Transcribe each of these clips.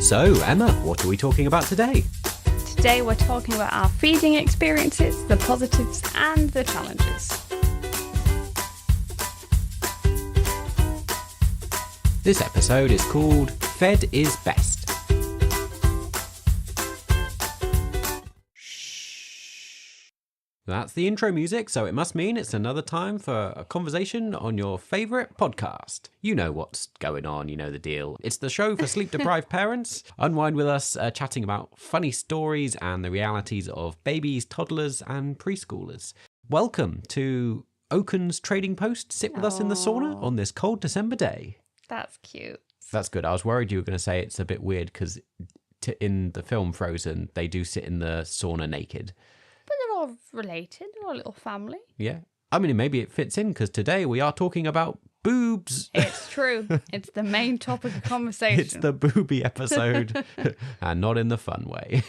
So, Emma, what are we talking about today? Today we're talking about our feeding experiences, the positives and the challenges. This episode is called Fed is Best. That's the intro music, so it must mean it's another time for a conversation on your favourite podcast. You know what's going on, you know the deal. It's the show for sleep-deprived parents. Unwind with us, chatting about funny stories and the realities of babies, toddlers and preschoolers. Welcome to Oaken's Trading Post. Sit with us in the sauna on this cold December day. That's cute. That's good. I was worried you were going to say it's a bit weird because in the film Frozen, they do sit in the sauna naked. But they're all related. They're all a little family. Yeah. I mean, maybe it fits in because today we are talking about boobs. It's true. It's the main topic of conversation. It's the booby episode and not in the fun way.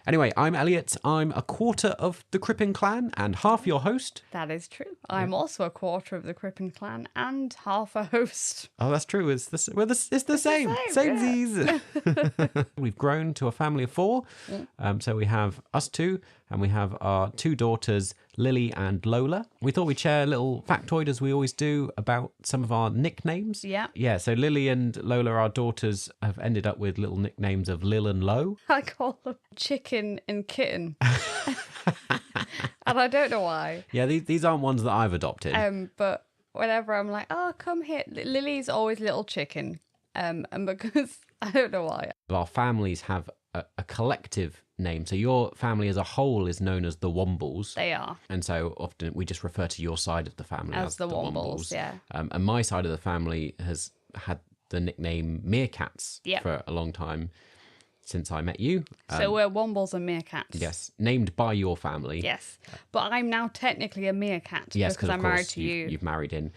Anyway, I'm Elliot. I'm a quarter of the Crippen clan and half your host. That is true. I'm also a quarter of the Crippen clan and half a host. Oh, that's true. It's the same. Samesies. We've grown to a family of four. So we have us two and we have our two daughters, Lily and Lola. We thought we'd share a little factoid, as we always do, about some of our nicknames. Yeah. Yeah, so Lily and Lola, our daughters, have ended up with little nicknames of Lil and Lo. I call them Chicken and Kitten. And I don't know why. Yeah, these aren't ones that I've adopted. But whenever I'm like, oh, come here. Lily's always Little Chicken. And because, I don't know why. Our families have a collective name. So your family as a whole is known as the Wombles. They are. And so often we just refer to your side of the family as the Wombles. Yeah. And my side of the family has had the nickname Meerkats for a long time, since I met you. So we're Wombles and Meerkats. Yes, named by your family. Yes, but I'm now technically a Meerkat because I'm married to you. You've married in.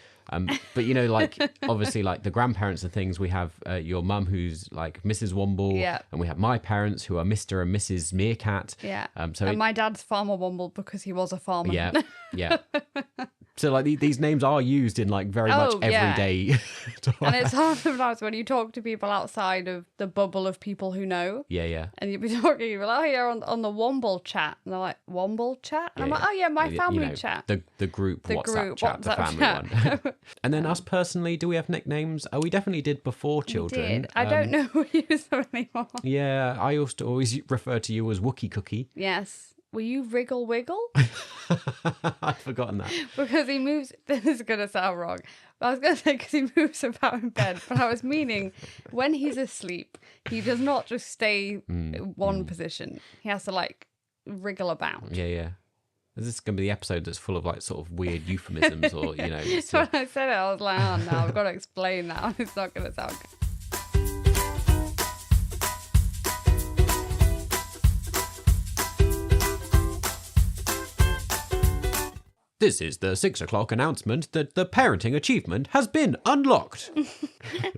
But, you know, like, obviously, like, the grandparents and things, we have your mum who's, like, Mrs. Womble. Yeah. And we have my parents who are Mr. and Mrs. Meerkat. Yeah. And my dad's Farmer Womble because he was a farmer. Yeah, yeah. So, like, these names are used in, like, very much everyday. And it's hard sometimes when you talk to people outside of the bubble of people who know. Yeah, yeah. And you'd be talking, you'd be like, oh, you're on the Womble chat. And they're like, Womble chat? And I'm like, oh, yeah, my family chat. The group WhatsApp chat, the family one. And then us personally, do we have nicknames? Oh, we definitely did before children. We did. I don't know who use them anymore. Yeah, I used to always refer to you as Wookie Cookie. Yes. Were you Wriggle Wiggle? I'd forgotten that. Because he moves... This is going to sound wrong. But I was going to say because he moves about in bed. But I was meaning when he's asleep, he does not just stay in one position. He has to, like, wriggle about. Yeah, yeah. Is this going to be the episode that's full of, like, sort of weird euphemisms or, you know... When I said it, I was like, oh, no, I've got to explain that. It's not going to sound good. This is the 6 o'clock announcement that the parenting achievement has been unlocked.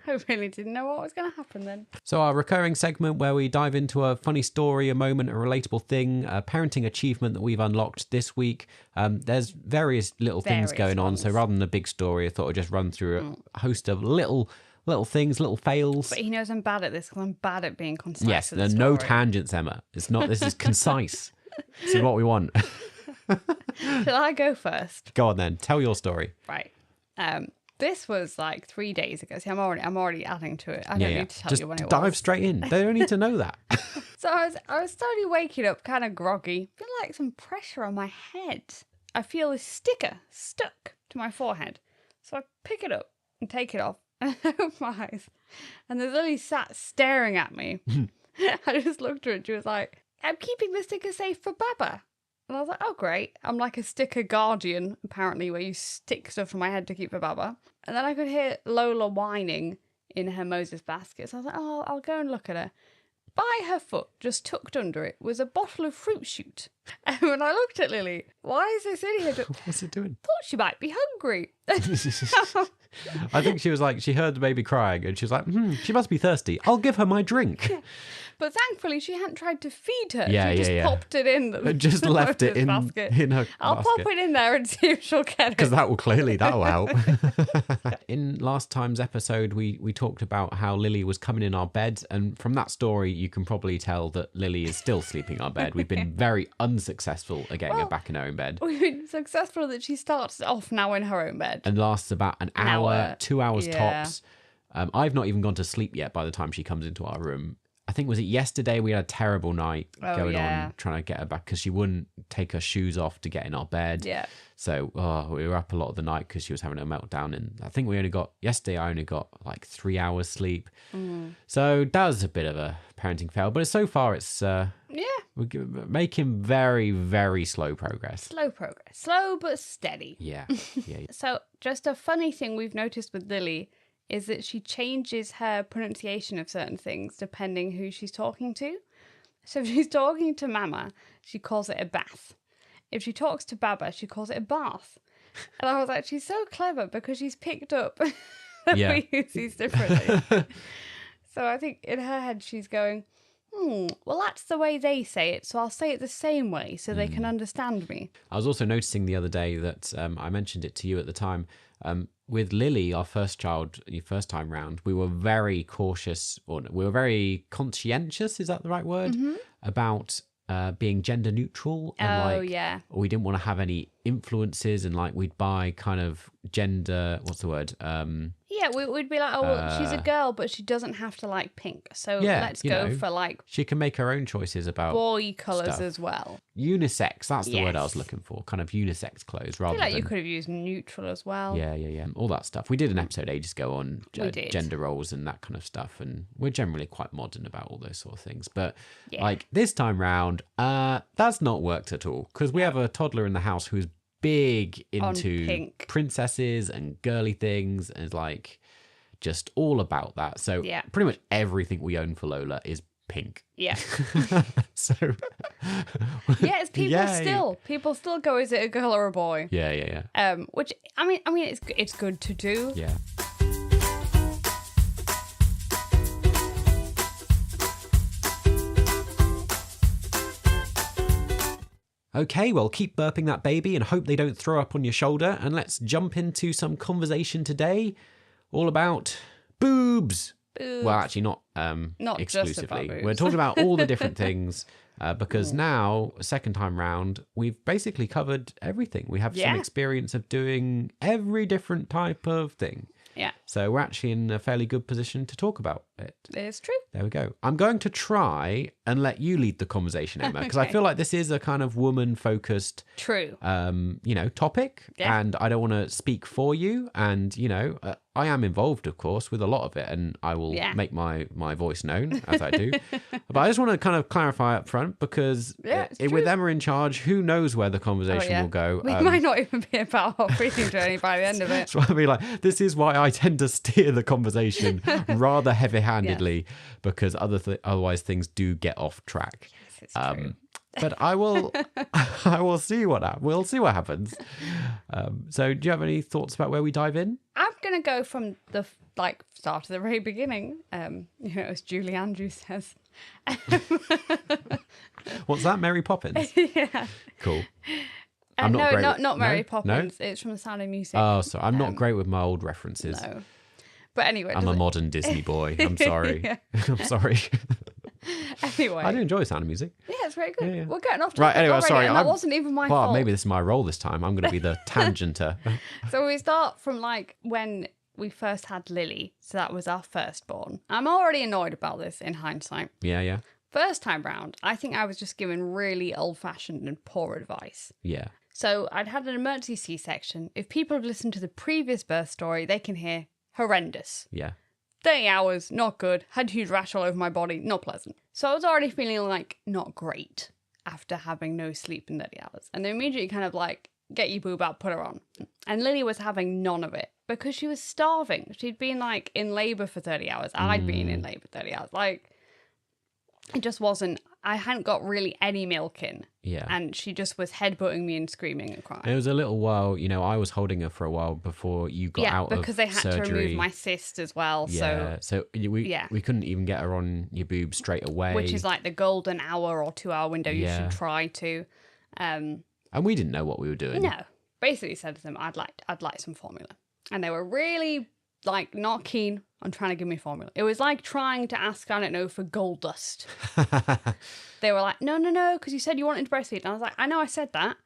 I really didn't know what was going to happen then. So our recurring segment where we dive into a funny story, a moment, a relatable thing, a parenting achievement that we've unlocked this week. There's various little things going on. So rather than a big story, I thought I'd just run through a host of little things, little fails. But he knows I'm bad at this because I'm bad at being concise. Yes, there are no tangents, Emma. It's not. This is concise. This is what we want. Shall I go first? Go on then. Tell your story. Right. This was like 3 days ago. See, I'm already adding to it. I don't need to tell you when it was. Just dive straight in. They don't need to know that. So I was slowly waking up, kind of groggy. I feel like some pressure on my head. I feel a sticker stuck to my forehead. So I pick it up and take it off and I open my eyes. And there's Lily sat staring at me. I just looked at her and she was like, I'm keeping the sticker safe for Baba. And I was like, oh, great. I'm like a sticker guardian, apparently, where you stick stuff on my head to keep for Baba. And then I could hear Lola whining in her Moses basket. So I was like, oh, I'll go and look at her. By her foot, just tucked under it, was a bottle of fruit shoot. And when I looked at Lily, why is this in here? What's it doing? Thought she might be hungry. I think she was like, she heard the baby crying and she was like, she must be thirsty. I'll give her my drink. But thankfully, she hadn't tried to feed her. Yeah, she just popped it in the just left it in basket. her I'll basket. pop it in there and see if she'll get it. Because that will help. In last time's episode, we talked about how Lily was coming in our bed. And from that story, you can probably tell that Lily is still sleeping in our bed. We've been very unsuccessful at getting her back in her own bed. We've been successful that she starts off now in her own bed. And lasts about an hour, 2 hours Yeah. tops. I've not even gone to sleep yet by the time she comes into our room. I think, was it yesterday we had a terrible night going on trying to get her back because she wouldn't take her shoes off to get in our bed. Yeah. So we were up a lot of the night because she was having a meltdown. And I think yesterday I only got like 3 hours sleep. So that was a bit of a parenting fail. But so far we're making very, very slow progress. Slow progress. Slow but steady. Yeah. So just a funny thing we've noticed with Lily is that she changes her pronunciation of certain things depending who she's talking to. So if she's talking to Mama, she calls it a bath. If she talks to Baba, she calls it a bath. And I was like, she's so clever because she's picked up that we use these differently. So I think in her head she's going, well, that's the way they say it, so I'll say it the same way so they can understand me. I was also noticing the other day that I mentioned it to you at the time. With Lily, our first child, the first time round, we were very cautious, or we were very conscientious, is that the right word? About being gender neutral. And we didn't want to have any influences, and like we'd buy kind of gender, what's the word? Yeah, we'd be like, she's a girl, but she doesn't have to like pink. So let's go for like... She can make her own choices about boy colours as well. Unisex, that's the word I was looking for. Kind of unisex clothes rather than... you could have used neutral as well. Yeah. All that stuff. We did an episode ages ago on gender roles and that kind of stuff. And we're generally quite modern about all those sort of things. But like this time round, that's not worked at all. Because we have a toddler in the house who's big into princesses and girly things and is like just all about that. So pretty much everything we own for Lola is pink. Yeah. So it's people still go, is it a girl or a boy? Yeah. Which I mean it's good to do. Yeah. Okay, well, keep burping that baby and hope they don't throw up on your shoulder. And let's jump into some conversation today all about boobs. Well, actually, not exclusively. Just about We're talking about all the different things because now, second time round, we've basically covered everything. We have some experience of doing every different type of thing. Yeah. So we're actually in a fairly good position to talk about it. It's true. There we go. I'm going to try and let you lead the conversation, Emma, because I feel like this is a kind of woman-focused, topic. Yeah. And I don't want to speak for you. And, I am involved, of course, with a lot of it, and I will make my voice known as I do. But I just want to kind of clarify up front because with Emma in charge, who knows where the conversation will go. We might not even be about our breathing journey by the end of it. So I'll be like, this is why I tend to steer the conversation rather heavy-handedly because otherwise things do get off track. Yes, it's true. But I will see we'll see what happens. So do you have any thoughts about where we dive in? I'm going to go from the start to the very beginning. As Julie Andrews says. What's that? Mary Poppins? Yeah. Cool. Not Mary Poppins. No? It's from The Sound of Music. Oh, so I'm not great with my old references. No. But anyway. I'm a modern Disney boy. I'm sorry. I'm sorry. Anyway. I do enjoy Sound of Music. Yeah, it's very good. Yeah. We're getting off topic right, anyway, already, sorry. and that wasn't even my fault. Maybe this is my role this time. I'm going to be the tangenter. So we start from when we first had Lily. So that was our firstborn. I'm already annoyed about this in hindsight. Yeah. First time round, I think I was just given really old-fashioned and poor advice. Yeah. So I'd had an emergency C-section. If people have listened to the previous birth story, they can hear horrendous. Yeah. 30 hours, not good. Had huge rash all over my body, not pleasant. So I was already feeling not great after having no sleep in 30 hours. And they immediately kind of get your boob out, put her on. And Lily was having none of it because she was starving. She'd been in labour for 30 hours. I'd been in labour 30 hours. It just wasn't, I hadn't got really any milk in. Yeah. And she just was headbutting me and screaming and crying. And it was a little while, I was holding her for a while before you got out of surgery. because they had to remove my cyst as well. Yeah, so we couldn't even get her on your boobs straight away. Which is like the golden hour or 2 hour window you should try to. And we didn't know what we were doing. No. Basically said to them, I'd like some formula. And they were really like not keen on trying to give me formula. It was like trying to ask, I don't know, for gold dust. They were like, no, because you said you wanted to breastfeed. And I was like, I know I said that.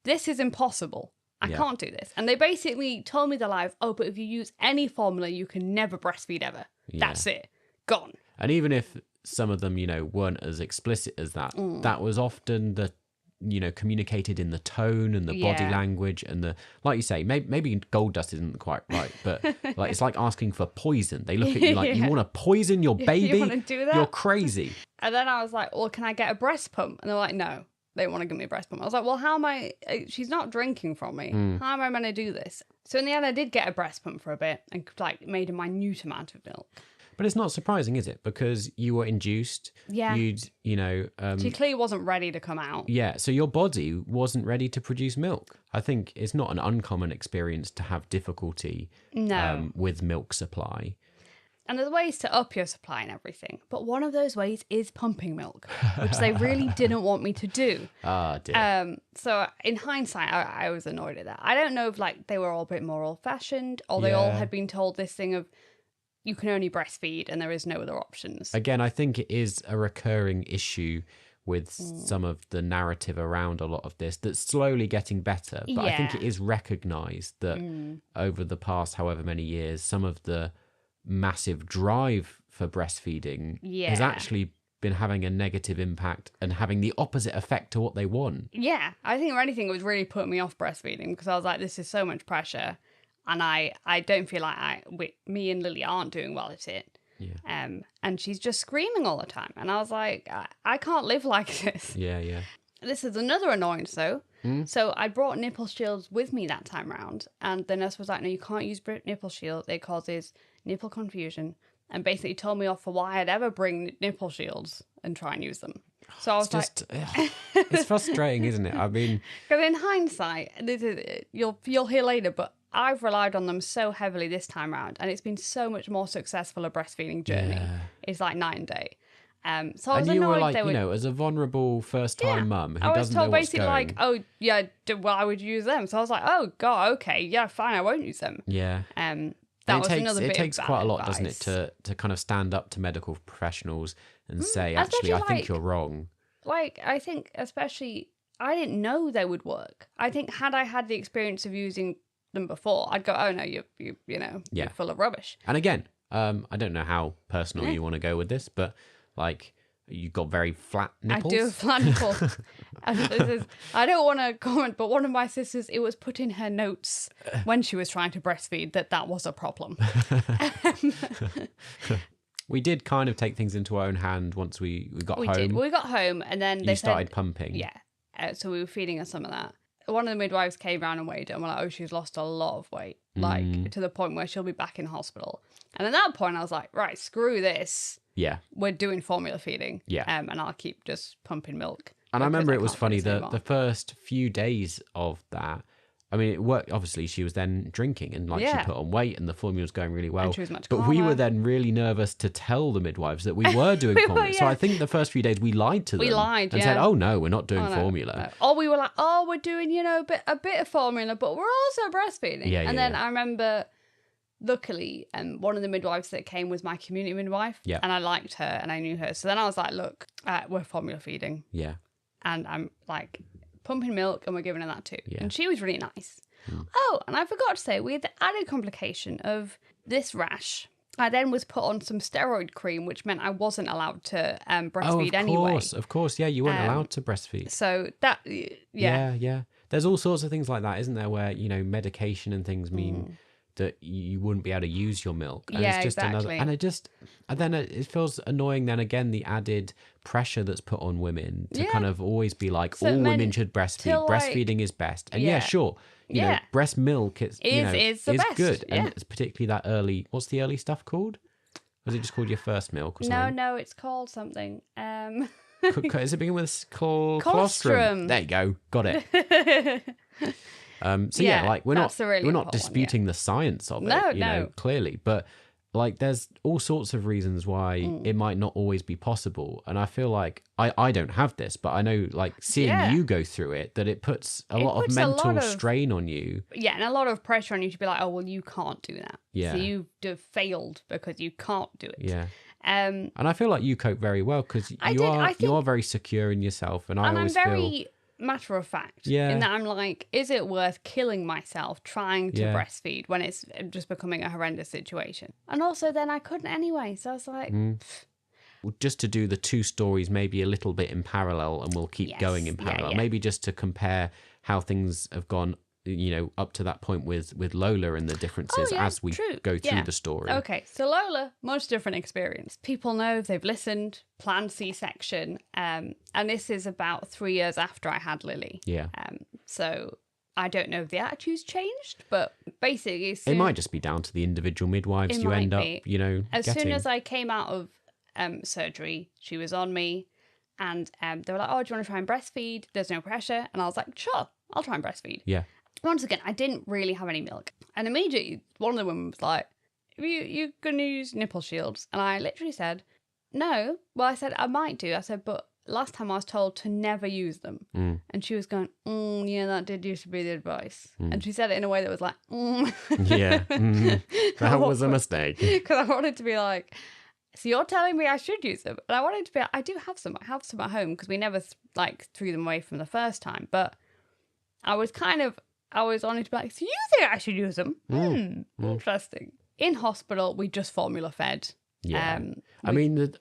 This is impossible. I can't do this. And they basically told me the live, but if you use any formula, you can never breastfeed ever. Yeah. That's it. Gone. And even if some of them, weren't as explicit as that, that was often the communicated in the tone and the body language and the, like you say, maybe gold dust isn't quite right, but like it's like asking for poison. They look at you like, you want to poison your baby? You want to do that? You're crazy. And then I was like, well, can I get a breast pump? And they're like, no, they want to give me a breast pump. I was like, well, how am I, she's not drinking from me. How am I going to do this? So in the end, I did get a breast pump for a bit and like made a minute amount of milk. But it's not surprising, is it? Because you were induced. Yeah. She clearly wasn't ready to come out. Yeah. So your body wasn't ready to produce milk. I think it's not an uncommon experience to have difficulty with milk supply. And there's ways to up your supply and everything. But one of those ways is pumping milk, which they really didn't want me to do. Ah, dear. So in hindsight, I was annoyed at that. I don't know if like they were all a bit more old-fashioned or they all had been told this thing of, you can only breastfeed and there is no other options. Again, I think it is a recurring issue with some of the narrative around a lot of this that's slowly getting better. But I think it is recognised that over the past however many years, some of the massive drive for breastfeeding has actually been having a negative impact and having the opposite effect to what they want. Yeah, I think if anything, it was really putting me off breastfeeding because I was like, this is so much pressure. And I don't feel like me and Lily aren't doing well at it. Yeah. And she's just screaming all the time. And I was like, I can't live like this. Yeah, yeah. This is another annoyance, though. So I brought nipple shields with me that time round. And the nurse was like, no, you can't use nipple shield. It causes nipple confusion. And basically told me off for why I'd ever bring nipple shields and try and use them. So I was it's frustrating, isn't it? I mean... Because in hindsight, you'll hear later, but I've relied on them so heavily this time around, and it's been so much more successful a breastfeeding journey. Yeah. It's like night and day. So I was and you annoyed were like, as a vulnerable first-time mum who doesn't know what's going. I was told basically like, oh yeah, well I would use them. So I was like, oh god, okay, yeah, fine, I won't use them. Yeah. It takes quite a lot, advice. Doesn't it, to kind of stand up to medical professionals and say, actually, I think you're wrong. Like, I think especially, I didn't know they would work. I think had I had the experience of using them before, I'd go, oh no, you're full of rubbish. And again, I don't know how personal you want to go with this, but like, you got very flat nipples. I do have flat nipples. I don't want to comment, but one of my sisters, it was put in her notes when she was trying to breastfeed that was a problem. We did kind of take things into our own hand once we got home. We did. We got home and then they started pumping. Yeah. So we were feeding her some of that. One of the midwives came round and weighed her and we're like, oh, she's lost a lot of weight. Like, to the point where she'll be back in hospital. And at that point, I was like, right, screw this. Yeah. We're doing formula feeding. Yeah. And I'll keep just pumping milk. And I remember it was funny, the first few days of that, I mean, it worked. Obviously, she was then drinking and she put on weight and the formula was going really well. And she was much calmer. We were then really nervous to tell the midwives that we were doing formula. So I think the first few days we lied to them. And said, oh no, we're not doing formula. No. Or we were like, oh, we're doing, a bit of formula, but we're also breastfeeding. Yeah, and then I remember, luckily, one of the midwives that came was my community midwife. Yeah. And I liked her and I knew her. So then I was like, look, we're formula feeding. Yeah. And I'm like pumping milk and we're giving her that too. Yeah. And she was really nice. Oh, and I forgot to say, we had the added complication of this rash. I then was put on some steroid cream, which meant I wasn't allowed to breastfeed anyway. Of course, yeah, you weren't allowed to breastfeed. So that, Yeah. There's all sorts of things like that, isn't there, where, medication and things mean that you wouldn't be able to use your milk. And yeah, it's just exactly. And then it feels annoying then again, the added pressure that's put on women to kind of always be like, all women should breastfeed. Breastfeeding is best. And sure. You know, breast milk is best. good. Yeah. And it's particularly that early, what's the early stuff called? Was it just called your first milk or something? No, it's called something. Is it begin with colostrum? Colostrum. There you go. Got it. So Yeah, like we're that's not the really we're not important one, disputing the science of No, it, you know, no. clearly, but like there's all sorts of reasons why it might not always be possible, and I feel like I don't have this, but I know like seeing Yeah. you go through it, that it puts a It lot of puts a mental lot of- strain on you. Yeah, and a lot of pressure on you to be like, oh, well, you can't do that. Yeah. So you've failed because you can't do it. Yeah. Um, And I feel like you cope very well because I you did, are I you think- are very secure in yourself, and I and I'm always feel very matter of fact. Yeah. In that I'm like, is it worth killing myself trying to Yeah. breastfeed when it's just becoming a horrendous situation? And also then I couldn't anyway. So I was like, just to do the two stories maybe a little bit in parallel, and we'll keep Yes. going in Yeah, parallel. yeah. Maybe just to compare how things have gone, you know, up to that point with Lola and the differences yeah, as we true. go through Yeah. the story. okay, so Lola, much different experience. People know if they've listened, planned C-section, and this is about 3 years after I had Lily. Yeah. So I don't know if the attitude's changed, but basically, It might just be down to the individual midwives It you might end up, be. you know, as getting. soon as I came out of surgery, she was on me, and they were like, "Oh, do you want to try and breastfeed? There's no pressure." And I was like, "Sure, I'll try and breastfeed." Yeah. Once again, I didn't really have any milk, and immediately one of the women was like, "You're gonna use nipple shields?" And I literally said, "No." Well, I said I might do. I said, but last time I was told to never use them. And she was going, yeah, that did used to be the advice. And she said it in a way that was like, Yeah. That was a mistake. Because I wanted to be like, so you're telling me I should use them? And I wanted to be, I do have some. I have some at home because we never threw them away from the first time. But I was wanting to be like, so you think I should use them? Interesting. In hospital, we just formula fed. Yeah. I mean,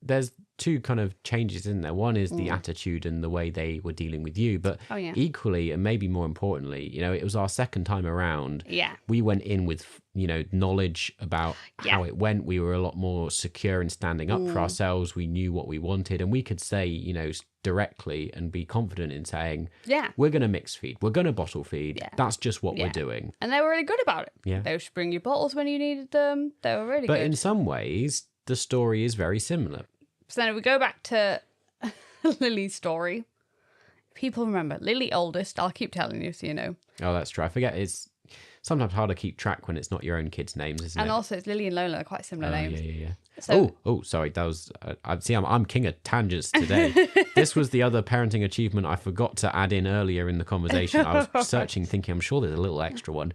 there's two kind of changes in there. One is the attitude and the way they were dealing with you, but Oh, yeah. equally, and maybe more importantly, you know, it was our second time around. Yeah. We went in with, you know, knowledge about how Yeah. it went. We were a lot more secure in standing up for ourselves. We knew what we wanted, and we could say, you know, directly and be confident in saying, Yeah. we're going to mix feed, we're going to bottle feed. Yeah. That's just what we're Yeah. doing. And they were really good about it. Yeah. They would bring you bottles when you needed them. They were really But good. in some ways, the story is very similar. So then we go back to Lily's story. People remember Lily oldest. I'll keep telling you so you know. Oh, that's true. I forget. It's sometimes hard to keep track when it's not your own kids' names, isn't And it? also it's Lily and Lola are quite similar names. Yeah. So- Oh, sorry. That was. I'm king of tangents today. This was the other parenting achievement I forgot to add in earlier in the conversation. I was searching, thinking, I'm sure there's a little extra one.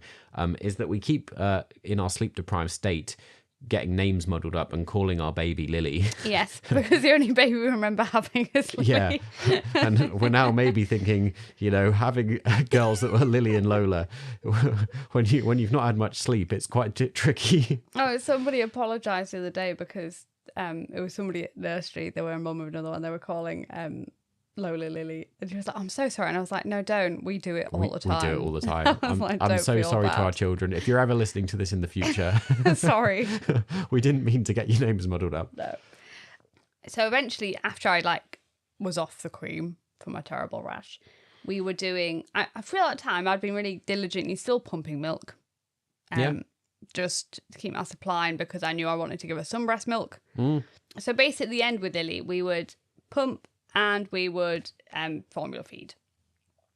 Is that we keep in our sleep deprived state getting names muddled up and calling our baby Lily. Yes, because the only baby we remember having is Lily. Yeah, and we're now maybe thinking, you know, having girls that were Lily and Lola, when you've not had much sleep, it's quite tricky. Oh, somebody apologised the other day because it was somebody at nursery. They were a mum of another one. They were calling Lola Lily, and she was like, "I'm so sorry," and I was like, "No, don't. We do it all the time. We do it all the time. I was like, I'm "Don't so feel sorry to our bad." children. If you're ever listening to this in the future, Sorry. we didn't mean to get your names muddled up. No. So eventually, after I was off the cream for my terrible rash, we were doing. I feel at the time I'd been really diligently still pumping milk. Yeah. Just to keep my supply because I knew I wanted to give her some breast milk. Mm. So basically, at the end with Lily, we would pump and we would formula feed.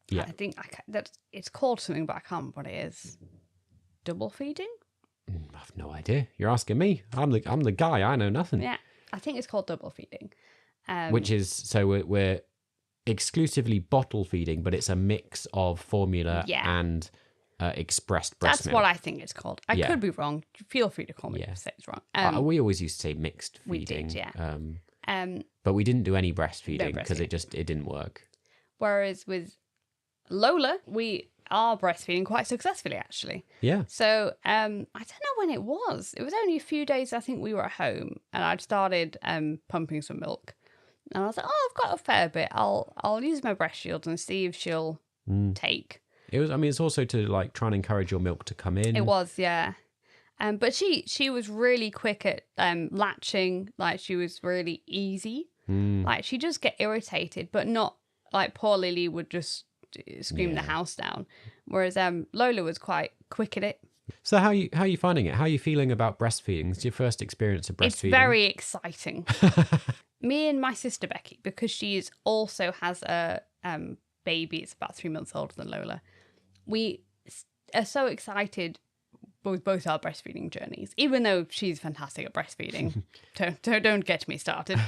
Yeah. I think that it's called something, but I can't remember what it is. Double feeding? I have no idea. You're asking me. I'm the guy. I know nothing. Yeah, I think it's called double feeding. Which is so we're exclusively bottle feeding, but it's a mix of formula Yeah. and expressed breast That's milk. what I think it's called. I Yeah. could be wrong. Feel free to call me Yeah. if it's wrong. We always used to say mixed we feeding. did, yeah. But we didn't do any breastfeeding No because breastfeeding. it didn't work. Whereas with Lola, we are breastfeeding quite successfully, actually. Yeah. So I don't know when it was. It was only a few days, I think we were at home, and I'd started pumping some milk. And I was like, oh, I've got a fair bit. I'll use my breast shield and see if she'll take. It was. I mean, it's also to try and encourage your milk to come in. It was, yeah. But she was really quick at latching. She was really easy. She'd just get irritated, but not poor Lily would just scream the house down. Whereas Lola was quite quick at it. So how are you finding it? How are you feeling about breastfeeding? It's your first experience of breastfeeding. It's very exciting. Me and my sister Becky, because she also has a baby, it's about 3 months older than Lola. We are so excited with both our breastfeeding journeys, even though she's fantastic at breastfeeding. don't get me started.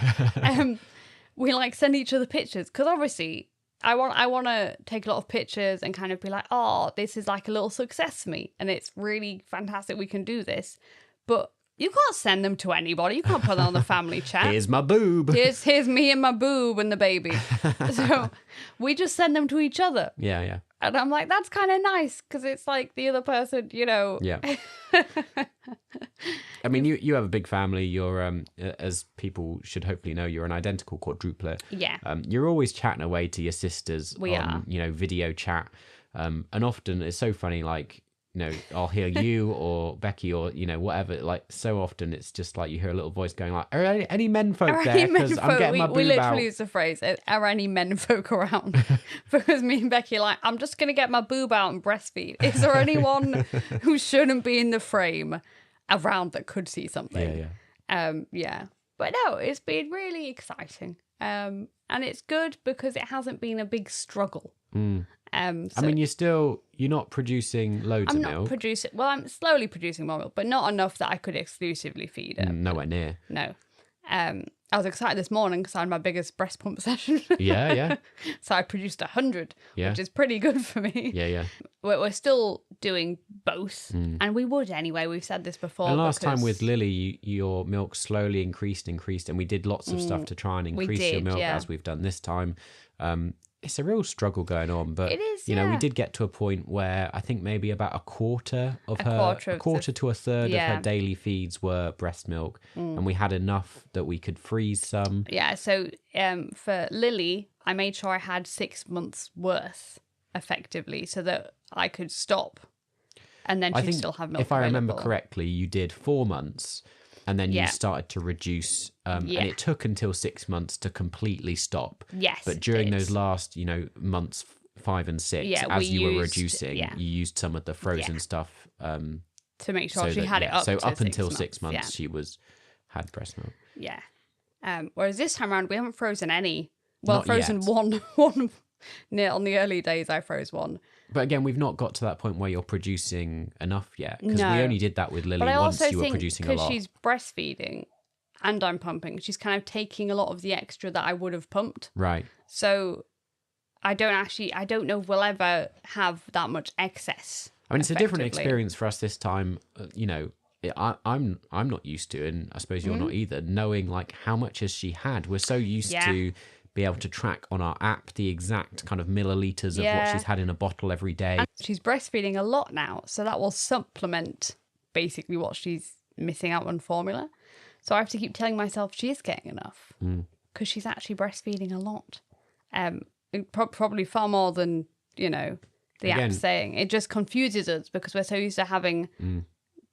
We like send each other pictures because obviously I want to take a lot of pictures and kind of be like, oh, this is like a little success for me, and it's really fantastic we can do this. But you can't send them to anybody. You can't put them on the family chat. Here's my boob. Here's me and my boob and the baby. So we just send them to each other. Yeah. And I'm like, that's kind of nice because it's like the other person, Yeah. I mean, you have a big family. You're, as people should hopefully know, you're an identical quadruplet. Yeah. You're always chatting away to your sisters We on, video chat. And often it's so funny, like, I'll hear you or Becky or, whatever. Like, so often it's just like you hear a little voice going like, are any men folk there? Because I'm getting my boob we literally out. use the phrase, are any men folk around? Because me and Becky are like, I'm just going to get my boob out and breastfeed. Is there anyone who shouldn't be in the frame around that could see something? Yeah. But no, it's been really exciting. And it's good because it hasn't been a big struggle. I mean, you're not producing loads of milk. I'm not producing, well, I'm slowly producing more milk, but not enough that I could exclusively feed it. Nowhere near. No. I was excited this morning because I had my biggest breast pump session. Yeah. So I produced 100, which is pretty good for me. Yeah. We're still doing both, and we would anyway. We've said this before. And last time with Lily, your milk slowly increased, and we did lots of stuff to try and increase your milk as we've done this time. It's a real struggle going on, but it is, we did get to a point where I think maybe about a quarter to a third of her daily feeds were breast milk, and we had enough that we could freeze some. Yeah, so for Lily, I made sure I had 6 months worth effectively so that I could stop, and then she'd still have milk if I remember available. correctly, you did 4 months. And then you started to reduce, and it took until 6 months to completely stop. Yes, but during those last, months 5 and 6, as you were reducing, you used some of the frozen stuff to make sure she had it up. So to up until 6 6 months, she had breast milk. Yeah. Whereas this time around, we haven't frozen any. Well, Not frozen yet. one. On the early days, I froze one. But again, we've not got to that point where you're producing enough yet. Because No. we only did that with Lily But I once also you were think producing a lot. because she's breastfeeding and I'm pumping, she's kind of taking a lot of the extra that I would have pumped. Right. So I don't know if we'll ever have that much excess. I mean, it's a different effectively. experience for us this time. I'm not used to, and I suppose you're not either, knowing like how much has she had. We're so used to be able to track on our app the exact kind of milliliters of what she's had in a bottle every day. And she's breastfeeding a lot now, so that will supplement basically what she's missing out on formula. So I have to keep telling myself she is getting enough because she's actually breastfeeding a lot. Probably far more than, the app saying. It just confuses us because we're so used to having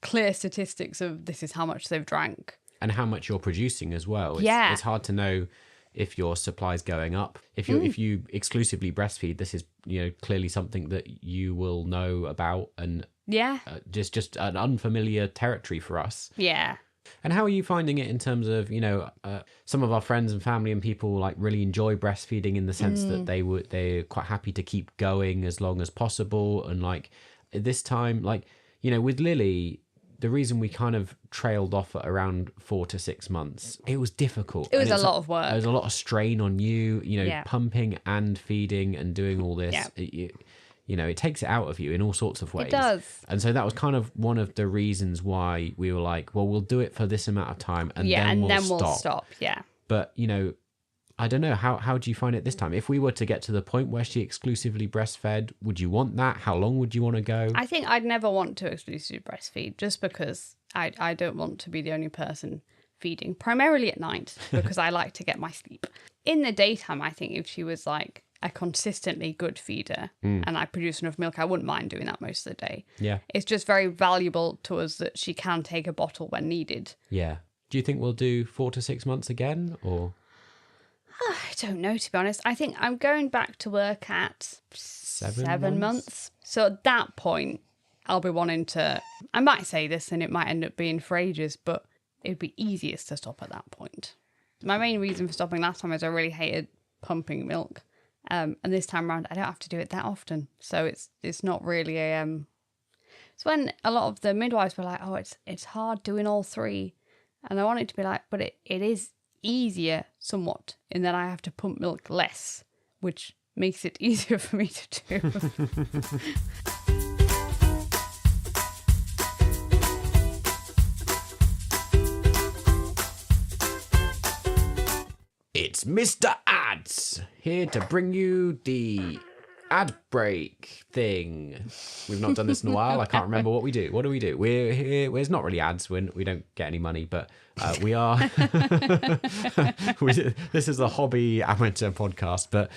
clear statistics of this is how much they've drank. And how much you're producing as well. Yeah. It's hard to know if your supply's going up. If you exclusively breastfeed, this is clearly something that you will know about, and just an unfamiliar territory for us. Yeah. And how are you finding it in terms of some of our friends and family and people like really enjoy breastfeeding in the sense that they're quite happy to keep going as long as possible, and like this time, like with Lily, the reason we kind of trailed off at around 4 to 6 months, it was difficult. It was a lot of work. There was a lot of strain on you, pumping and feeding and doing all this. Yeah. It takes it out of you in all sorts of ways. It does. And so that was kind of one of the reasons why we were like, well, we'll do it for this amount of time and then we'll stop. Yeah. But, I don't know. How do you find it this time? If we were to get to the point where she exclusively breastfed, would you want that? How long would you want to go? I think I'd never want to exclusively breastfeed just because I don't want to be the only person feeding, primarily at night, because I like to get my sleep. In the daytime, I think if she was like a consistently good feeder and I produce enough milk, I wouldn't mind doing that most of the day. Yeah. It's just very valuable to us that she can take a bottle when needed. Yeah. Do you think we'll do 4 to 6 months again, or? I don't know, to be honest. I think I'm going back to work at 7 months. So at that point, I'll be wanting to, I might say this and it might end up being for ages, but it'd be easiest to stop at that point. My main reason for stopping last time is I really hated pumping milk. And this time around, I don't have to do it that often. So it's not really a... It's when a lot of the midwives were like, oh, it's hard doing all three. And I want it to be like, but it is easier somewhat in that I have to pump milk less, which makes it easier for me to do. It's Mr. Ads here to bring you the ad break thing. We've not done this in a while. I can't remember what we do. What do we do? We're here. It's not really ads. We don't get any money, but we are. This is a hobby amateur podcast, but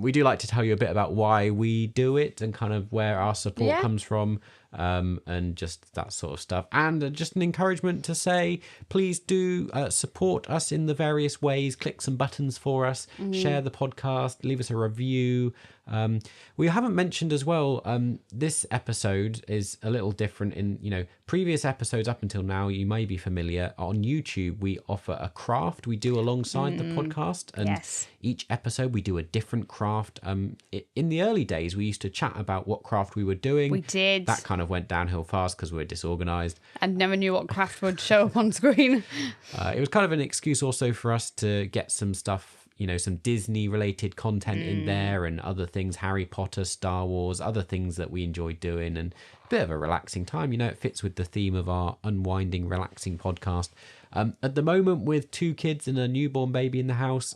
we do like to tell you a bit about why we do it and kind of where our support comes from. And just that sort of stuff, and just an encouragement to say, please do support us in the various ways. Click some buttons for us, share the podcast, leave us a review. We haven't mentioned as well, this episode is a little different in, previous episodes up until now, you may be familiar. On YouTube, we offer a craft we do alongside the podcast, and each episode we do a different craft. In the early days, we used to chat about what craft we were doing. We did. That kind of went downhill fast because we were disorganized. And never knew what craft would show up on screen. It was kind of an excuse also for us to get some stuff, some Disney related content in there and other things, Harry Potter, Star Wars, other things that we enjoy doing, and a bit of a relaxing time. It fits with the theme of our unwinding, relaxing podcast. At the moment, with 2 kids and a newborn baby in the house,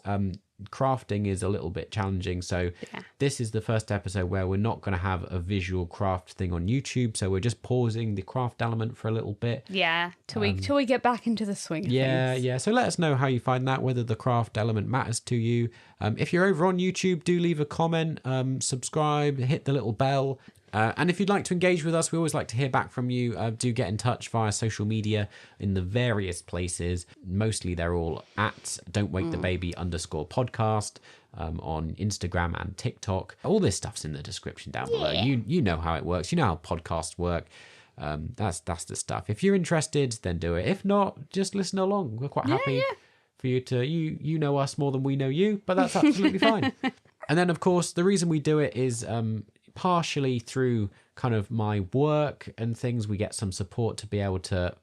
crafting is a little bit challenging. So this is the first episode where we're not going to have a visual craft thing on YouTube. So we're just pausing the craft element for a little bit. Yeah, till we get back into the swing of things. Yeah. So let us know how you find that, whether the craft element matters to you. If you're over on YouTube, do leave a comment, subscribe, hit the little bell. And if you'd like to engage with us, we always like to hear back from you. Do get in touch via social media in the various places. Mostly they're all at don'twakethebaby_podcast on Instagram and TikTok. All this stuff's in the description down below. You know how it works. You know how podcasts work. That's the stuff. If you're interested, then do it. If not, just listen along. We're quite happy for you to... You know us more than we know you, but that's absolutely fine. And then, of course, the reason we do it is... partially through kind of my work and things, we get some support to be able to,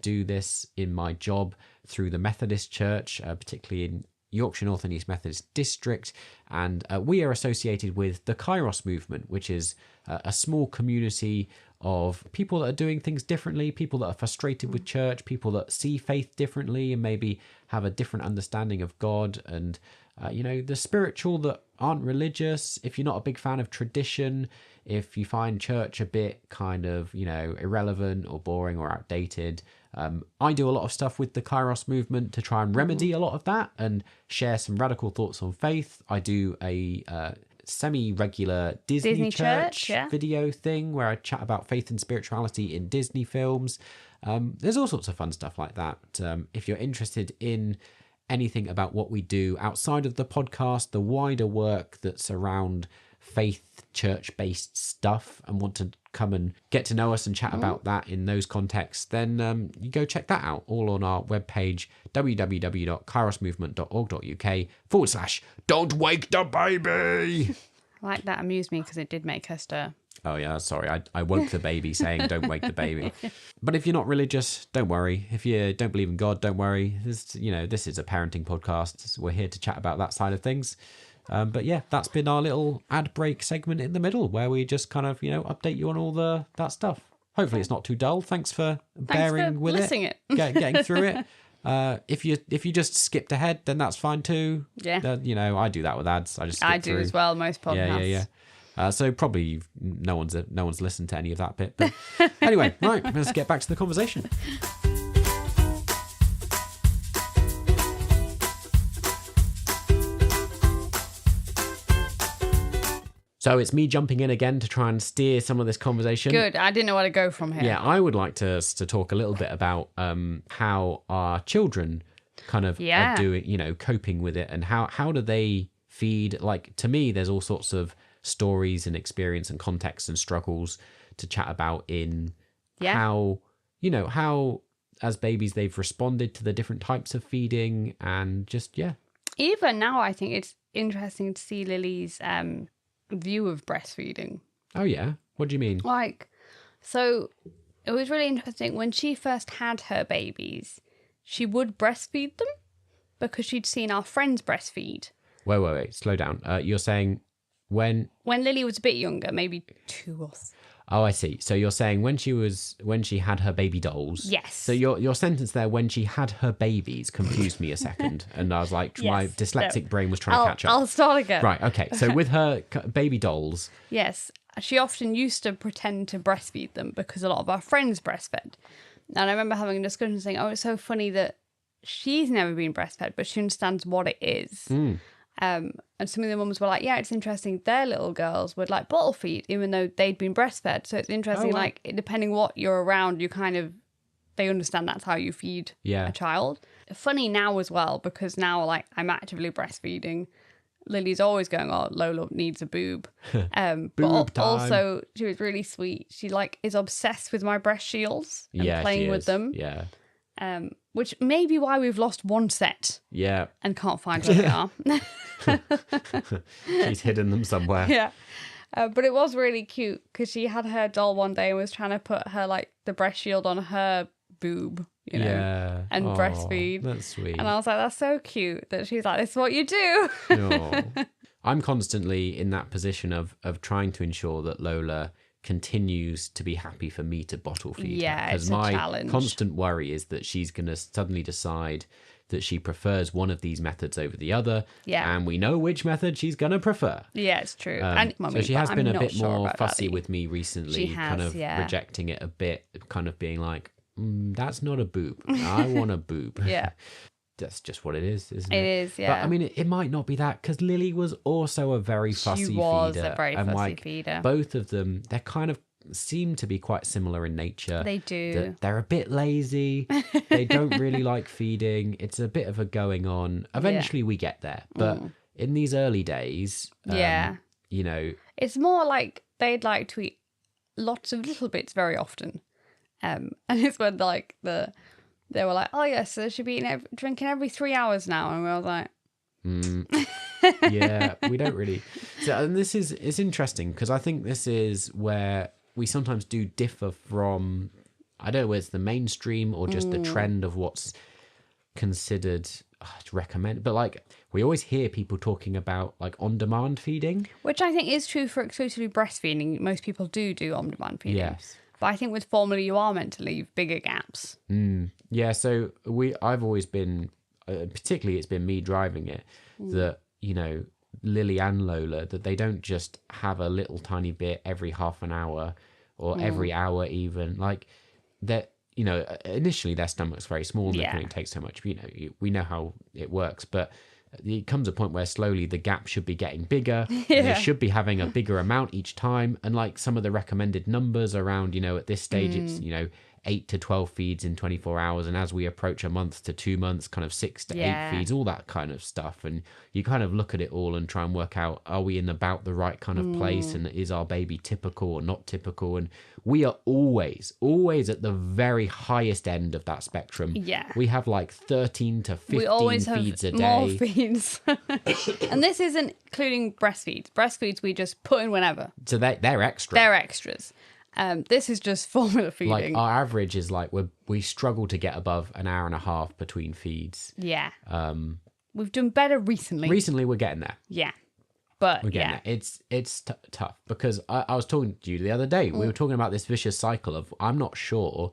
do this in my job through the Methodist Church, particularly in Yorkshire North and East Methodist District. And we are associated with the Kairos movement, which is a small community of people that are doing things differently, people that are frustrated with church, people that see faith differently and maybe have a different understanding of God and, the spiritual that aren't religious. If you're not a big fan of tradition, if you find church a bit kind of, irrelevant or boring or outdated, I do a lot of stuff with the Kairos movement to try and remedy a lot of that and share some radical thoughts on faith. I do a semi-regular Disney Church video thing where I chat about faith and spirituality in Disney films. There's all sorts of fun stuff like that. If you're interested in anything about what we do outside of the podcast, the wider work that's around faith, church-based stuff, and want to come and get to know us and chat about that in those contexts, then you go check that out, all on our webpage, www.kairosmovement.org.uk/Don't Wake the Baby. I like that amused me because it did make her stir. Oh, yeah, sorry. I woke the baby saying don't wake the baby. But if you're not religious, don't worry. If you don't believe in God, don't worry. This is a parenting podcast. So we're here to chat about that side of things. But yeah, that's been our little ad break segment in the middle where we just kind of, update you on all that stuff. Hopefully it's not too dull. Thanks for bearing with it. Getting through it. If you just skipped ahead, then that's fine too. Yeah. I do that with ads. I do through as well. Most podcasts. Yeah. So probably no one's listened to any of that bit. But anyway, right, let's get back to the conversation. So it's me jumping in again to try and steer some of this conversation. Good. I didn't know where to go from here. Yeah, I would like to talk a little bit about how our children kind of are doing, coping with it, and how do they feed. Like, to me, there's all sorts of stories and experience and context and struggles to chat about in Yeah. how as babies they've responded to the different types of feeding and just, yeah. Even now, I think it's interesting to see Lily's view of breastfeeding. Oh, yeah. What do you mean? Like, so it was really interesting. When she first had her babies, she would breastfeed them because she'd seen our friends breastfeed. Wait. Slow down. You're saying when Lily was a bit younger, maybe 2 or 3. Oh, I see. So you're saying when she had her baby dolls. Yes. So your sentence there, when she had her babies, confused me a second, and I was like, my Yes. dyslexic brain was trying to catch up. I'll start again. Right. Okay. So with her baby dolls. Yes, she often used to pretend to breastfeed them because a lot of our friends breastfed. And I remember having a discussion saying, "Oh, it's so funny that she's never been breastfed, but she understands what it is." And some of the mums were like, yeah, it's interesting. Their little girls would like bottle feed, even though they'd been breastfed. So it's interesting, wow. like, depending what you're around, you they understand that's how you feed a child. Funny now as well, because now, like, I'm actively breastfeeding. Lily's always going, oh, Lola needs a boob. Boob time. Also, she was really sweet. She, like, is obsessed with my breast shields and playing with them. Yeah. Which may be why we've lost one set. Yeah. And can't find where they are. She's hidden them somewhere. Yeah. But it was really cute because she had her doll one day and was trying to put her, like, the breast shield on her boob, you know, Yeah. and breastfeed. That's sweet. And I was like, that's so cute that she's like, this is what you do. Oh. I'm constantly in that position of trying to ensure that Lola continues to be happy for me to bottle feed her. It's a challenge. My constant worry is that she's going to suddenly decide that she prefers one of these methods over the other. Yeah. And we know which method she's going to prefer. Yeah, it's true. And so she has been a bit more fussy Daddy. with me recently, She has, kind of rejecting it a bit, kind of being like, that's not a boob. I want a boob. Yeah. That's just what it is, isn't it? It is, yeah. But I mean, it might not be that because Lily was also a very fussy feeder. She was a very and fussy like, feeder. Both of them, they're kind of seem to be quite similar in nature. They do. They're a bit lazy. They don't really like feeding. It's a bit of a going on. Eventually we get there. But in these early days, you know. It's more like they'd like to eat lots of little bits very often. And it's when like they were like, oh yes, so they should be drinking every 3 hours now. And we were like, yeah, we don't really. So, and it's interesting because I think this is where we sometimes do differ from, I don't know whether it's the mainstream or just the trend of what's considered to recommend. But like, we always hear people talking about like on-demand feeding. Which I think is true for exclusively breastfeeding. Most people do on-demand feeding. Yes. But I think with formula, you are meant to leave bigger gaps. Yeah, so I've always been, particularly it's been me driving it, that, you know, Lily and Lola, that they don't just have a little tiny bit every half an hour or every hour even. Like, that, you know, initially their stomach's very small and they can only take so much. You know, we know how it works, but it comes a point where slowly the gap should be getting bigger. They should be having a bigger amount each time. And like some of the recommended numbers around, you know, at this stage, it's, you know, 8 to 12 feeds in 24 hours. And as we approach a month to 2 months, kind of 6 to 8 feeds, all that kind of stuff. And you kind of look at it all and try and work out, are we in about the right kind of place? And is our baby typical or not typical? And we are always at the very highest end of that spectrum. Yeah. We have like 13 to 15 we always have feeds a day. more feeds. And this isn't including breastfeeds. Breastfeeds we just put in whenever. So they're extra. They're extras. This is just formula feeding. Like our average is like we struggle to get above an hour and a half between feeds. Yeah. We've done better recently. Recently, we're getting there. Yeah. But We're getting there. It's tough because I was talking to you the other day. We were talking about this vicious cycle of I'm not sure,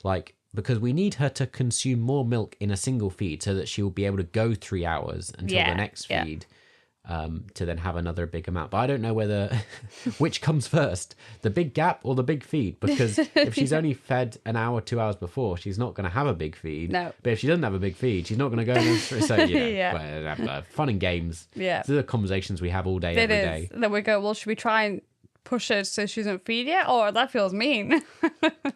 like, because we need her to consume more milk in a single feed so that she will be able to go 3 hours until the next feed. To then have another big amount. But I don't know whether which comes first, the big gap or the big feed, because if she's only fed an hour, 2 hours before, she's not going to have a big feed. No. But if she doesn't have a big feed, she's not going to go so you know, fun and games. Yeah. These are the conversations we have all day, every day. Then we go, well, should we try and push her so she doesn't feed yet? Or that feels mean.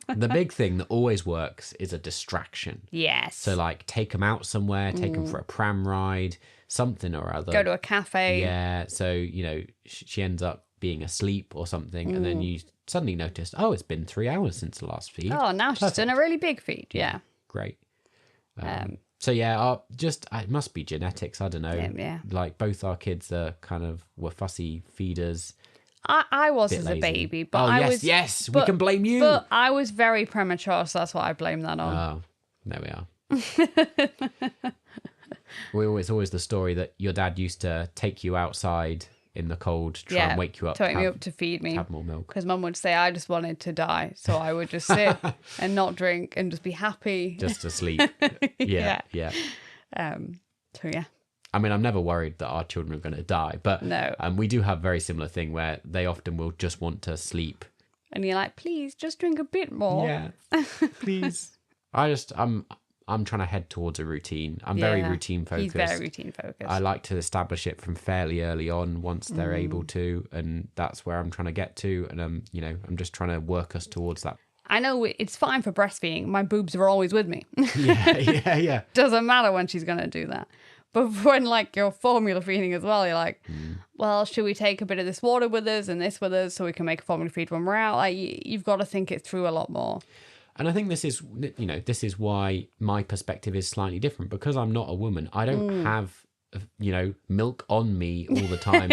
The big thing that always works is a distraction. Yes. So like take them out somewhere, take them for a pram ride, something or other. Go to a cafe. Yeah, so, you know, she ends up being asleep or something, and then you suddenly noticed, oh, it's been 3 hours since the last feed. Oh, now she's done a really big feed. Yeah. Great. So yeah, it must be genetics. I don't know. Yeah. Like both our kids were fussy feeders. I was as lazy. a baby, but We can blame you. But I was very premature, so that's what I blame that on. Oh, there we are. It's always the story that your dad used to take you outside in the cold, try and wake you up, take me up to feed me, have more milk. Because Mum would say I just wanted to die, so I would just sit and not drink and just be happy, just to sleep. Yeah. So yeah. I mean, I'm never worried that our children are going to die, but no. We do have a very similar thing where they often will just want to sleep. And you're like, please, just drink a bit more. Yeah, please. I'm trying to head towards a routine. I'm very routine focused. He's very routine focused. I like to establish it from fairly early on once they're able to, and that's where I'm trying to get to. And I'm just trying to work us towards that. I know it's fine for breastfeeding. My boobs are always with me. Yeah. Doesn't matter when she's going to do that. But when you're formula feeding as well, you're like, well, should we take a bit of this water with us and this with us so we can make a formula feed when we're out? Like, you've got to think it through a lot more. And I think this is why my perspective is slightly different, because I'm not a woman. I don't have, milk on me all the time,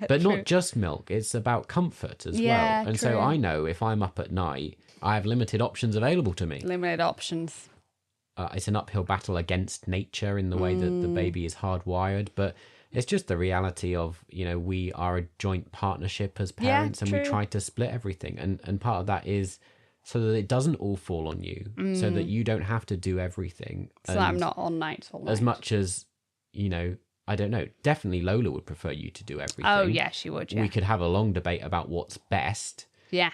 but true. not just milk. It's about comfort as well. And true. so I know if I'm up at night, I have limited options available to me. Limited options. It's an uphill battle against nature in the way that the baby is hardwired, but it's just the reality of, we are a joint partnership as parents, and we try to split everything. And part of that is so that it doesn't all fall on you, so that you don't have to do everything. So that I'm not on nights all night. As much as, I don't know, definitely Lola would prefer you to do everything. Oh, yeah, she would, yeah. We could have a long debate about what's best. Yeah.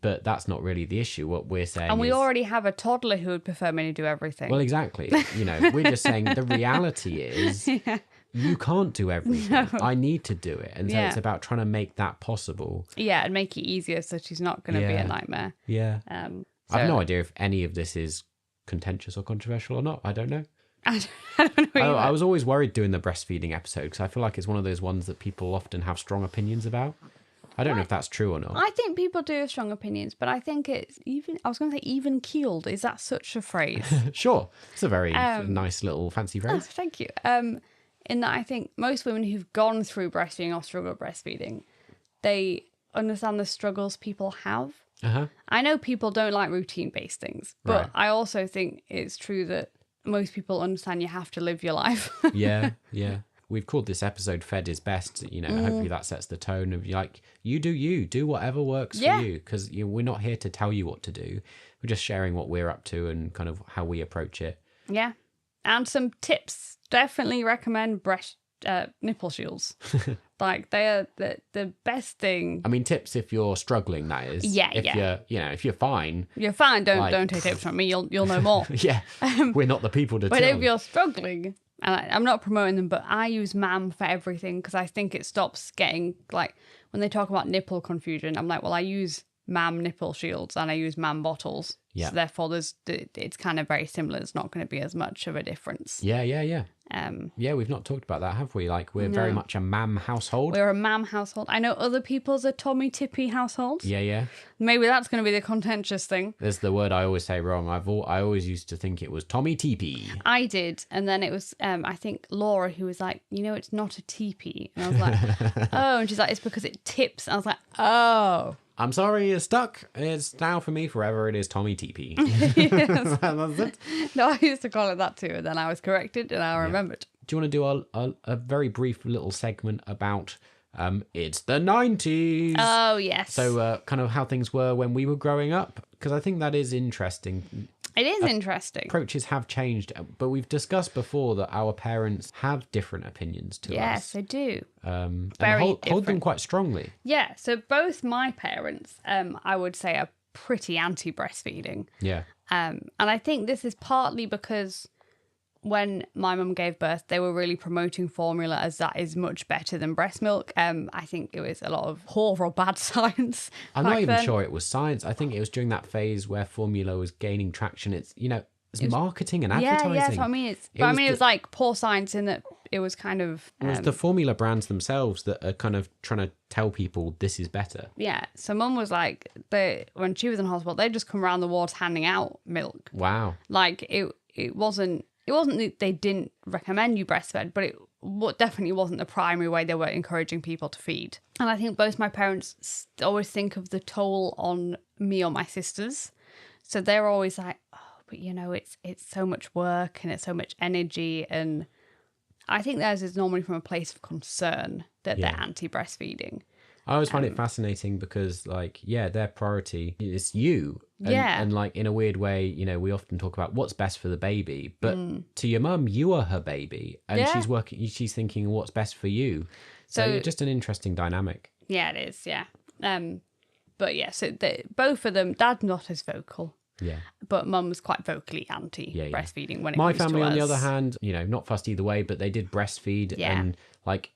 But that's not really the issue. What we're saying and we already have a toddler who would prefer me to do everything. Well, exactly. We're just saying the reality is you can't do everything. No. I need to do it. And so it's about trying to make that possible. Yeah, and make it easier so she's not going to be a nightmare. Yeah. I've no idea if any of this is contentious or controversial or not. I don't know. I don't know. I was always worried doing the breastfeeding episode because I feel like it's one of those ones that people often have strong opinions about. I don't know if that's true or not. I think people do have strong opinions, but I think it's I was going to say even keeled. Is that such a phrase? Sure. It's a very nice little fancy phrase. Oh, thank you. In that I think most women who've gone through breastfeeding or struggle breastfeeding, they understand the struggles people have. Uh-huh. I know people don't like routine-based things, but I also think it's true that most people understand you have to live your life. Yeah. We've called this episode Fed is Best. Hopefully that sets the tone of you do whatever works for you, because we're not here to tell you what to do. We're just sharing what we're up to and kind of how we approach it. Yeah. And some tips. Definitely recommend nipple shields. They are the best thing. I mean, tips if you're struggling, that is. Yeah. If you're fine. You're fine. Don't take tips from me. You'll know more. Yeah. We're not the people to tell. But if you're struggling, and I'm not promoting them, but I use MAM for everything because I think it stops getting, when they talk about nipple confusion, I'm like, well, I use MAM nipple shields and I use MAM bottles. Yeah. So therefore, it's kind of very similar. It's not going to be as much of a difference. Yeah. We've not talked about that, have we? We're very much a MAM household. We're a MAM household. I know other people's a Tommy Tippy household. Yeah. Maybe that's going to be the contentious thing. There's the word I always say wrong. I always used to think it was Tommy Teepee. I did. And then it was, I think, Laura, who was like, it's not a teepee. And I was like, oh. And she's like, it's because it tips. And I was like, oh. I'm sorry, it's stuck. It's now for me forever. It is Tommy Teepee. Yes. That's it. No, I used to call it that too. And then I was corrected and I remembered. Do you want to do a very brief little segment about it's the 90s? Oh, yes. So kind of how things were when we were growing up, because I think that is interesting. It is interesting. Approaches have changed, but we've discussed before that our parents have different opinions to us. Yes, they do. And hold them quite strongly. Yeah, so both my parents, I would say, are pretty anti-breastfeeding. Yeah. And I think this is partly because when my mum gave birth, they were really promoting formula as that is much better than breast milk. I think it was a lot of poor or bad science. I'm not even sure it was science. I think it was during that phase where formula was gaining traction. It's marketing and advertising. Yeah, that's what I mean. It was like poor science in that it was kind of... It was the formula brands themselves that are kind of trying to tell people this is better. Yeah. So Mum was like, when she was in hospital, they'd just come around the wards handing out milk. Wow. Like, it wasn't that they didn't recommend you breastfed, but it definitely wasn't the primary way they were encouraging people to feed. And I think both my parents always think of the toll on me or my sisters. So they're always like, oh, but you know, it's so much work and it's so much energy. And I think theirs is normally from a place of concern that they're anti-breastfeeding. I always find it fascinating because, like, their priority is you. And, and, like, in a weird way, you know, we often talk about what's best for the baby. But to your mum, you are her baby. And she's thinking what's best for you. So you're just an interesting dynamic. Yeah, it is, yeah. But yeah, so both of them, Dad's not as vocal. Yeah. But Mum was quite vocally anti-breastfeeding when it My comes to us. family, on the other hand, you know, not fussed either way, but they did breastfeed. Yeah. And, like...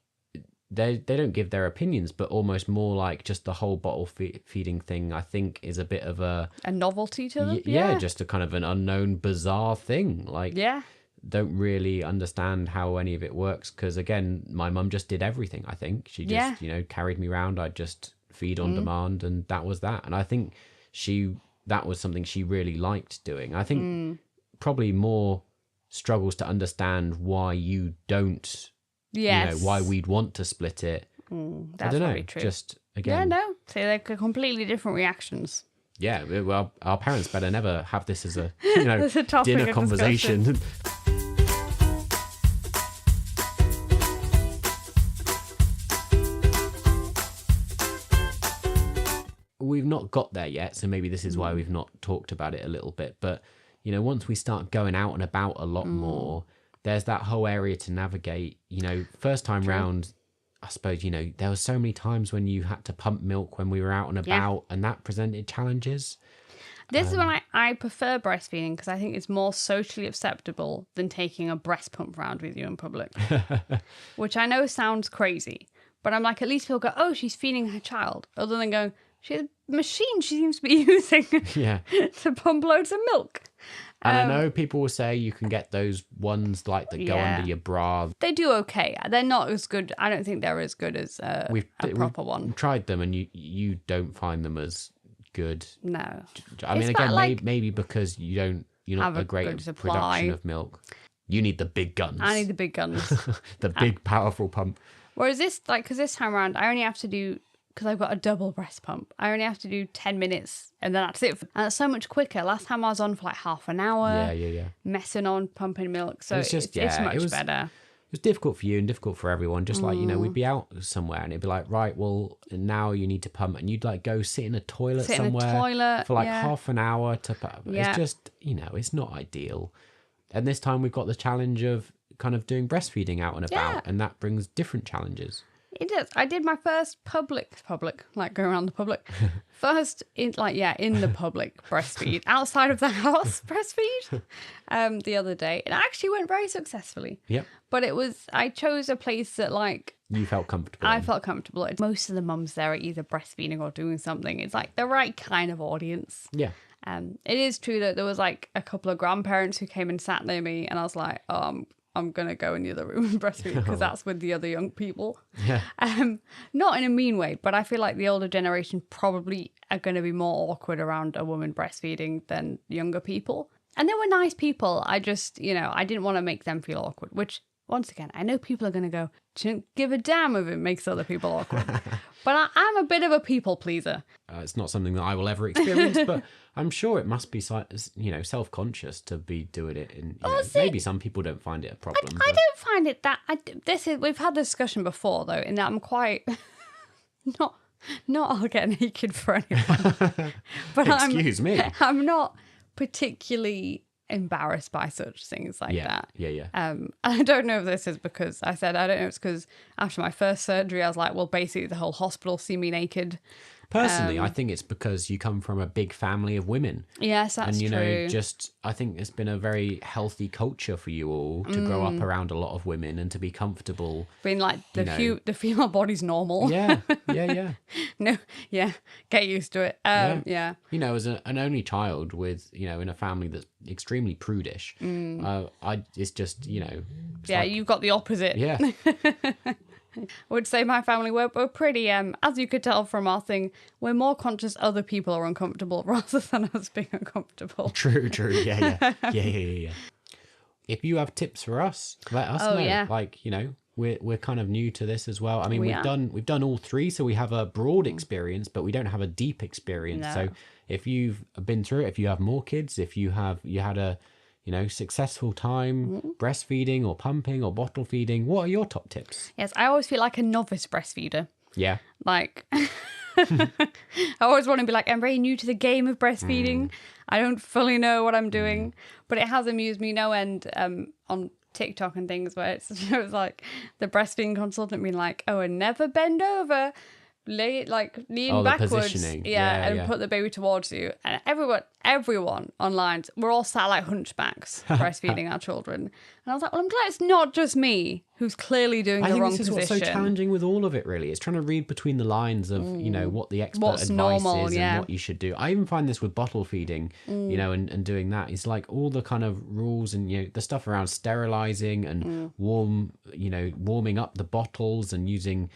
They don't give their opinions, but almost more like just the whole bottle feeding thing, I think, is a bit of a novelty to them. Just a kind of an unknown, bizarre thing. Like, don't really understand how any of it works. Because again, my mum just did everything. I think she just carried me around. I'd just feed on demand, and that was that. And I think that was something she really liked doing. I think probably more struggles to understand why you don't. Yes. You know, why we'd want to split it. That's I don't know. very true. Just, again. Yeah, no. So they're completely different reactions. Yeah, well, our parents better never have this as a, you know, dinner conversation. We've not got there yet, so maybe this is why we've not talked about it a little bit. But, you know, once we start going out and about a lot more... There's that whole area to navigate, you know, first time round, I suppose, you know, there were so many times when you had to pump milk when we were out and about and that presented challenges. This is when I prefer breastfeeding because I think it's more socially acceptable than taking a breast pump round with you in public, which I know sounds crazy, but I'm like, at least people go, oh, she's feeding her child, other than going, she's a machine she seems to be using to pump loads of milk. And I know people will say you can get those ones like that go under your bra. They do okay. They're not as good. I don't think they're as good as a proper one. We've tried them and you don't find them as good. No. I mean, again, maybe because you're not a great production of milk. You need the big guns. I need the big guns. The big, powerful pump. Whereas because this time around, I only have to do... Because I've got a double breast pump, I only have to do 10 minutes and then that's it. And it's so much quicker. Last time I was on for like half an hour. Messing on, pumping milk. So it's much better. It was difficult for you and difficult for everyone. Just like, you know, we'd be out somewhere and it'd be like, right, well, now you need to pump. And you'd like go sit in a toilet somewhere for like half an hour to pump. It's just, you know, it's not ideal. And this time we've got the challenge of kind of doing breastfeeding out and about. And that brings different challenges. It does. I did my first public, like going around the public. First, in the public breastfeed, outside of the house breastfeed, the other day. It actually went very successfully. Yep. But I chose a place that like... You felt comfortable. I felt comfortable. Most of the mums there are either breastfeeding or doing something. It's like the right kind of audience. Yeah. It is true that there was like a couple of grandparents who came and sat near me and I was like, I'm going to go in the other room and breastfeed because that's with the other young people. Yeah. Not in a mean way, but I feel like the older generation probably are going to be more awkward around a woman breastfeeding than younger people. And they were nice people. I just, I didn't want to make them feel awkward, which, once again, I know people are going to go, don't give a damn if it makes other people awkward. But I'm a bit of a people pleaser. It's not something that I will ever experience, but I'm sure it must be, self-conscious to be doing it. Maybe some people don't find it a problem. I don't find it that... We've had this discussion before, though, in that I'm quite... not I'll get naked for anyone. But Excuse me. I'm not particularly embarrassed by such things like that. Yeah. I don't know if this is because I don't know if it's because after my first surgery I was like, well, basically the whole hospital see me naked. Personally, I think it's because you come from a big family of women. Yes, that's and, true. I think it's been a very healthy culture for you all to grow up around a lot of women and to be comfortable. Being like the female body's normal. Yeah. No, yeah, get used to it. Yeah. As an only child with, in a family that's extremely prudish, it's just, it's Yeah, like- you've got the opposite. yeah. I would say my family, we're pretty, as you could tell from our thing, we're more conscious other people are uncomfortable rather than us being uncomfortable. True. Yeah. If you have tips for us, let us know. Yeah. Like, we're kind of new to this as well. I mean, We we've done all three, so we have a broad experience, but we don't have a deep experience. No. So if you've been through it, if you have more kids, if you had a successful time breastfeeding or pumping or bottle feeding, what are your top tips? Yes, I always feel like a novice breastfeeder. Yeah. Like, I always want to be like, I'm very new to the game of breastfeeding. I don't fully know what I'm doing, but it has amused me no end on TikTok and things where it was like the breastfeeding consultant being like, oh, and never bend over. Lean backwards, positioning. Yeah. put the baby towards you. And everyone online, we're all sat like hunchbacks breastfeeding our children. And I was like, well, I'm glad it's not just me who's clearly doing the wrong position. I think this is what's so challenging with all of it, really. It's trying to read between the lines of, what the expert What's advice normal, is and what you should do. I even find this with bottle feeding, and doing that. It's like all the kind of rules and, the stuff around sterilizing and warming up the bottles and using,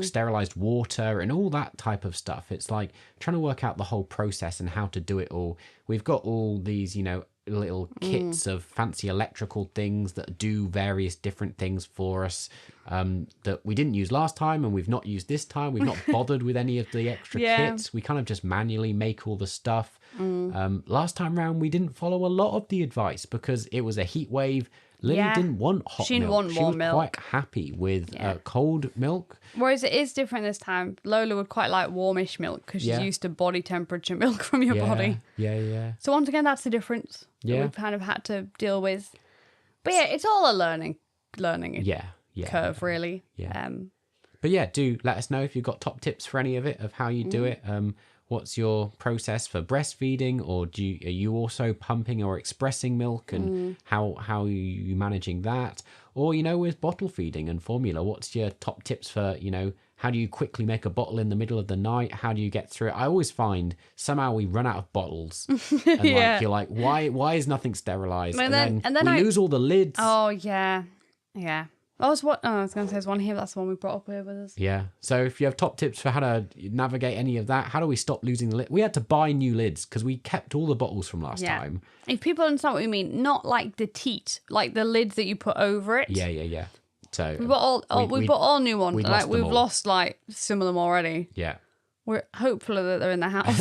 sterilized water and all that type of stuff. It's like trying to work out the whole process and how to do it all. We've got all these, little kits of fancy electrical things that do various different things for us that we didn't use last time and we've not used this time. We've not bothered with any of the extra kits. We kind of just manually make all the stuff. Last time round, we didn't follow a lot of the advice because it was a heat wave. Lily didn't want hot milk. She didn't want warm milk. She was quite happy with cold milk. Whereas it is different this time. Lola would quite like warmish milk because she's used to body temperature milk from your body. Yeah. So once again, that's the difference that we've kind of had to deal with. But yeah, it's all a learning curve, really. Yeah. But yeah, do let us know if you've got top tips for any of it, of how you do it. What's your process for breastfeeding, or are you also pumping or expressing milk, and how are you managing that? Or, with bottle feeding and formula, what's your top tips for, how do you quickly make a bottle in the middle of the night? How do you get through it? I always find somehow we run out of bottles. And you're like, why is nothing sterilized? And then we lose all the lids. Oh, yeah. Yeah. I was going to say there's one here, but that's the one we brought up here with us. Yeah. So if you have top tips for how to navigate any of that, how do we stop losing the lid? We had to buy new lids because we kept all the bottles from last time. If people understand what we mean, not like the teat, like the lids that you put over it. Yeah. So we bought all new ones. We've lost some of them already. Yeah. We're hopeful that they're in the house.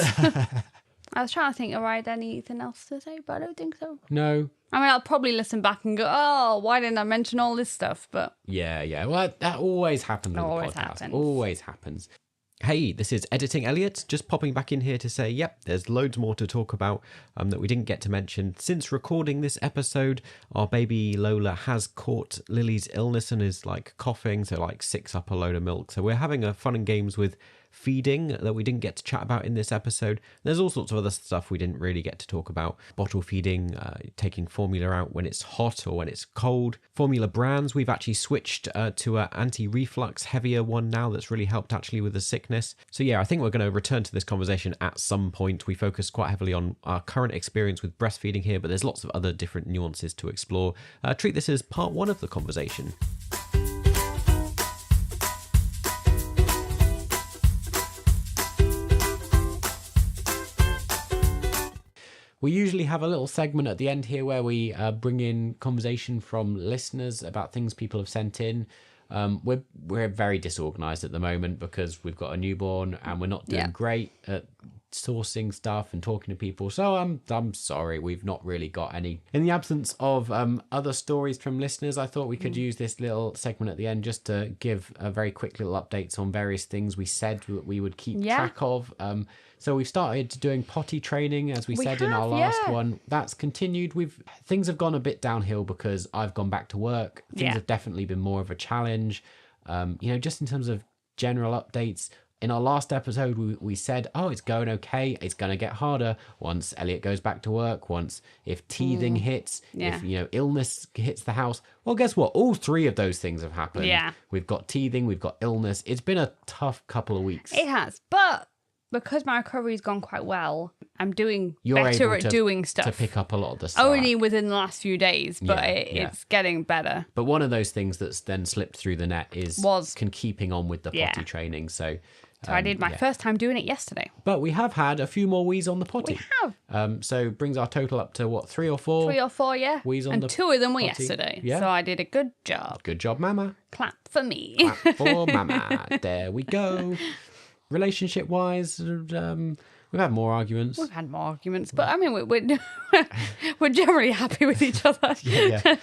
I was trying to think, have I had anything else to say, but I don't think so. No. I mean, I'll probably listen back and go, oh, why didn't I mention all this stuff? But yeah. Well, that always happens with the podcast. Always happens. Hey, this is Editing Elliot, just popping back in here to say, yep, there's loads more to talk about that we didn't get to mention. Since recording this episode, our baby Lola has caught Lily's illness and is coughing, so sicks up a load of milk. So we're having a fun and games with feeding that we didn't get to chat about in this episode. There's all sorts of other stuff we didn't really get to talk about. Bottle feeding, taking formula out when it's hot or when it's cold. Formula brands, we've actually switched to an anti-reflux heavier one now that's really helped actually with the sickness. So yeah, I think we're going to return to this conversation at some point. We focus quite heavily on our current experience with breastfeeding here, but there's lots of other different nuances to explore. Treat this as part one of the conversation. We usually have a little segment at the end here where we bring in conversation from listeners about things people have sent in. We're very disorganized at the moment because we've got a newborn and we're not doing great at sourcing stuff and talking to people. So I'm sorry, we've not really got any. In the absence of other stories from listeners, I thought we could use this little segment at the end just to give a very quick little updates on various things we said that we would keep track of. So we've started doing potty training, as we said in our last one. That's continued. Things have gone a bit downhill because I've gone back to work. Things have definitely been more of a challenge. Just in terms of general updates, in our last episode, we said, oh, it's going okay. It's going to get harder once Elliot goes back to work, once if teething hits, if, illness hits the house. Well, guess what? All three of those things have happened. Yeah. We've got teething, we've got illness. It's been a tough couple of weeks. It has. But because my recovery's gone quite well, I'm doing You're better able at doing stuff. to pick up a lot of the stuff. Only within the last few days, but Yeah, it's getting better. But one of those things that's then slipped through the net is keeping on with the potty training. So I did my first time doing it yesterday. But we have had a few more wheeze on the potty. We have. So brings our total up to what, 3 or 4? 3 or 4, yeah. Wheeze on and the 2 of them were potty. yesterday. Yeah. So I did a good job. Good job, Mama. Clap for me. Clap for Mama. There we go. Relationship-wise, we've had more arguments. We've had more arguments, but I mean, we're generally happy with each other. Yeah.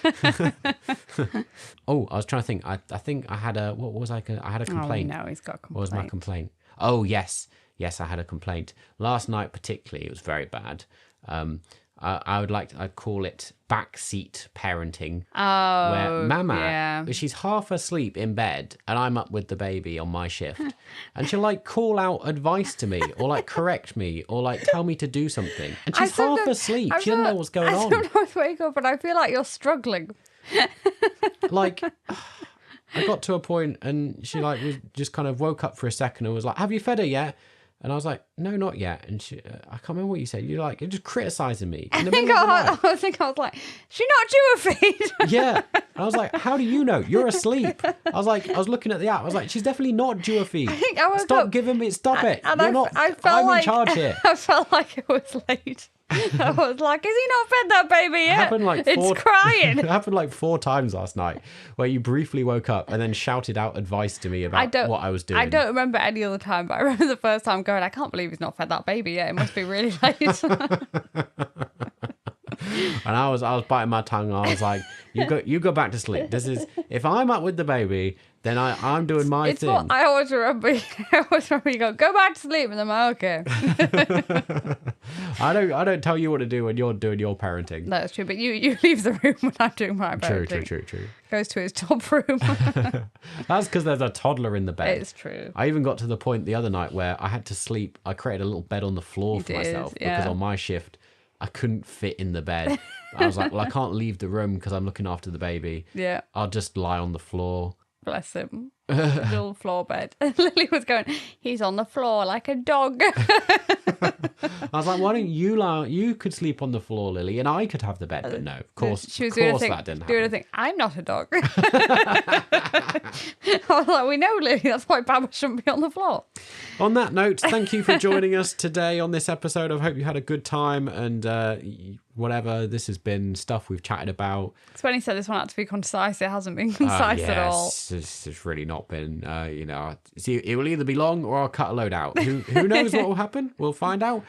Oh, I was trying to think. I think I had a, what was I had a complaint. Oh, no, he's got a complaint. What was my complaint? Oh, yes. Yes, I had a complaint. Last night particularly, it was very bad. I'd call it backseat parenting. Oh, where Mama, she's half asleep in bed and I'm up with the baby on my shift. And she'll like call out advice to me or like correct me or like tell me to do something. And she's half asleep. She doesn't know what's going on. I sometimes wake up and I feel like you're struggling. Like, I got to a point and she like was just kind of woke up for a second and was like, have you fed her yet? And I was like, no, not yet. And she, I can't remember what you said. You're just criticizing me. I think I was like, she's not due a feed. Yeah. And I was like, how do you know? You're asleep. I was looking at the app. I was like, she's definitely not due a feed. Stop giving me, stop it. And You're not, I'm in charge here. I felt like it was late. I was like, is he not fed that baby yet? It's crying. It happened like 4 times last night where you briefly woke up and then shouted out advice to me about what I was doing. I don't remember any other time, but I remember the first time going, I can't believe he's not fed that baby yet. It must be really late. And I was biting my tongue. I was like, you go back to sleep. This is, if I'm up with the baby, then I'm doing my thing. What I always remember you go back to sleep, and I'm like, okay. I don't tell you what to do when you're doing your parenting. That's true, but you leave the room when I'm doing my parenting. True. Goes to his top room. That's because there's a toddler in the bed. It's true. I even got to the point the other night where I had to sleep. I created a little bed on the floor for myself because on my shift I couldn't fit in the bed. I was like, well, I can't leave the room because I'm looking after the baby. Yeah. I'll just lie on the floor. Bless him. Little floor bed. And Lily was going, he's on the floor like a dog. I was like, why don't you lie? You could sleep on the floor, Lily, and I could have the bed. But no, of course that didn't happen. I'm not a dog. I was like, we know, Lily, that's why Baba shouldn't be on the floor. On that note, thank you for joining us today on this episode. I hope you had a good time and whatever. This has been stuff we've chatted about. It's when he said this one had to be concise. It hasn't been concise at all. It's really not been, it will either be long or I'll cut a load out. Who knows what will happen? We'll find out.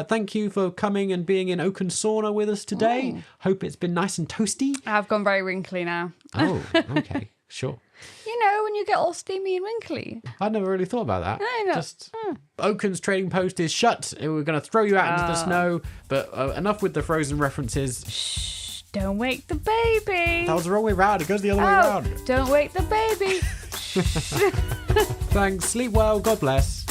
Thank you for coming and being in Oaken Sauna with us today. Hope it's been nice and toasty. I've gone very wrinkly now. Oh, okay. Sure. You know, when you get all steamy and wrinkly. I'd never really thought about that. I know. Oaken's trading post is shut. We're going to throw you out into the snow. But enough with the Frozen references. Shh, don't wake the baby. That was the wrong way round. It goes the other way round. Don't wake the baby. Thanks. Sleep well. God bless.